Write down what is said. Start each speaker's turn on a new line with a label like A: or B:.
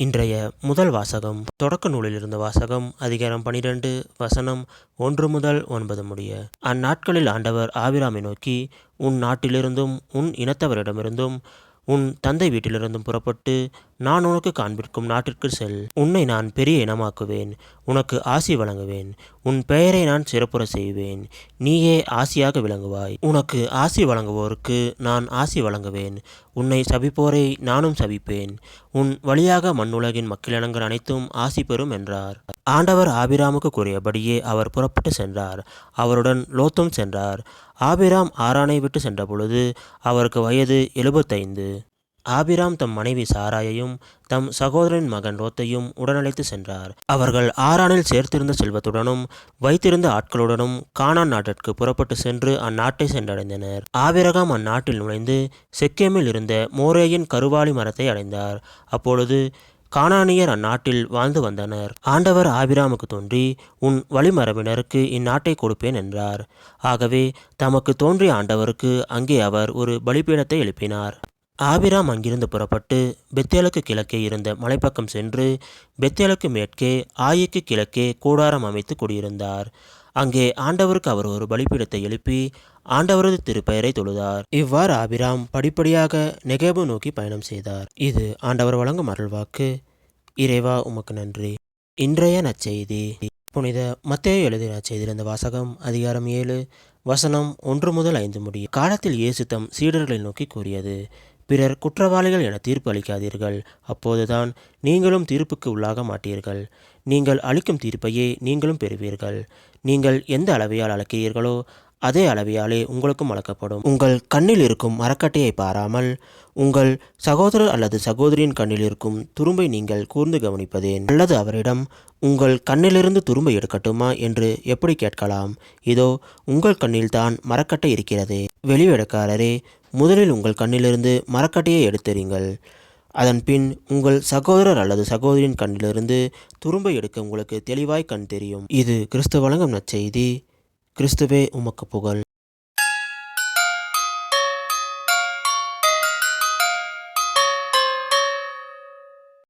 A: இன்றைய முதல் வாசகம் தொடக்க நூலிலிருந்த வாசகம் அதிகாரம் 12 வசனம் 1 முதல் 9 முடிய. அந்நாட்களில் ஆண்டவர் ஆபிராமை நோக்கி, உன் நாட்டிலிருந்தும் உன் இனத்தவரிடமிருந்தும் உன் தந்தை வீட்டிலிருந்தும் புறப்பட்டு நான் உனக்கு காண்பிக்கும் நாட்டிற்கு செல். உன்னை நான் பெரிய இனமாக்குவேன், உனக்கு ஆசி வழங்குவேன், உன் பெயரை நான் சிறப்புற செய்வேன், நீயே ஆசியாக விளங்குவாய். உனக்கு ஆசி வழங்குவோருக்கு நான் ஆசி வழங்குவேன், உன்னை சபிப்போரை நானும் சபிப்பேன், உன் வழியாக மண்ணுலகின் மக்களினங்கள் அனைத்தும் ஆசி பெறும் என்றார். ஆண்டவர் ஆபிராமுக்கு கூறியபடியே அவர் புறப்பட்டு சென்றார். அவருடன் லோத்தும் சென்றார். ஆபிராம் ஆரானை விட்டு சென்ற பொழுது அவருக்கு வயது 75. ஆபிராம் தம் மனைவி சாராயையும் தம் சகோதரன் மகன் லோத்தையும் உடனழைத்து சென்றார். அவர்கள் ஆரானில் சேர்த்திருந்த செல்வத்துடனும் வைத்திருந்த ஆட்களுடனும் கானான் நாட்டிற்கு புறப்பட்டு சென்று அந்நாட்டை சென்றடைந்தனர். ஆபிரகாம் அந்நாட்டில் நுழைந்து செக்கேமில் இருந்த மோரேயின் கருவாலி மரத்தை அடைந்தார். அப்பொழுது கானானியர் அந்நாட்டில் வாழ்ந்து வந்தனர். ஆண்டவர் ஆபிராமுக்கு தோன்றி, உன் வழிமரபினருக்கு இந்நாட்டை கொடுப்பேன் என்றார். ஆகவே தமக்கு தோன்றிய ஆண்டவருக்கு அங்கே அவர் ஒரு பலிபீடத்தை எழுப்பினார். ஆபிராம் அங்கிருந்து புறப்பட்டு பெத்தேலுக்கு கிழக்கே இருந்த மலைப்பக்கம் சென்று பெத்தேலுக்கு மேற்கே ஆயிக்கு கிழக்கே கூடாரம் அமைத்து குடியிருந்தார். அங்கே ஆண்டவருக்கு அவர் ஒரு பலிபீடத்தை எழுப்பி ஆண்டவரது திருப்பெயரை தொழுதார். இவ்வாறு ஆபிராம் படிப்படியாக நெகேபு நோக்கி பயணம் செய்தார். இது ஆண்டவர் வழங்கும் அருள்வாக்கு. இறைவா உமக்கு நன்றி. இன்றைய நற்செய்தி புனித மத்தேயு எழுதிய நற்செய்தியிலிருந்து வாசகம் அதிகாரம் 7 வசனம் 1 முதல் 5 முடிய. காலத்தில் இயேசு தம் சீடர்களை நோக்கி கூறியது, பிறர் குற்றவாளிகள் என தீர்ப்பு அளிக்காதீர்கள், அப்போதுதான் நீங்களும் தீர்ப்புக்கு உள்ளாக மாட்டீர்கள். நீங்கள் அளிக்கும் தீர்ப்பையே நீங்களும் பெறுவீர்கள். நீங்கள் எந்த அளவையால் அளக்கிறீர்களோ அதே அளவையாலே உங்களுக்கும் அளக்கப்படும். உங்கள் கண்ணில் இருக்கும் மரக்கட்டையை பாராமல் உங்கள் சகோதரர் அல்லது சகோதரியின் கண்ணில் இருக்கும் துரும்பை நீங்கள் கூர்ந்து கவனிப்பதேன்? அல்லது அவரிடம், உங்கள் கண்ணிலிருந்து துரும்பை எடுக்கட்டுமா என்று எப்படி கேட்கலாம்? இதோ உங்கள் கண்ணில்தான் மரக்கட்டை இருக்கிறதே. வெளிவேடக்காரரே, முதலில் உங்கள் கண்ணிலிருந்து மரக்கட்டையை எடுத்தெறிங்கள். அதன் பின் உங்கள் சகோதரர் அல்லது சகோதரியின் கண்ணிலிருந்து துரும்பை எடுக்க உங்களுக்கு தெளிவாய் கண் தெரியும். இது கிறிஸ்து வழங்கும் நற்செய்தி. கிறிஸ்துவே உமக்கு புகழ்.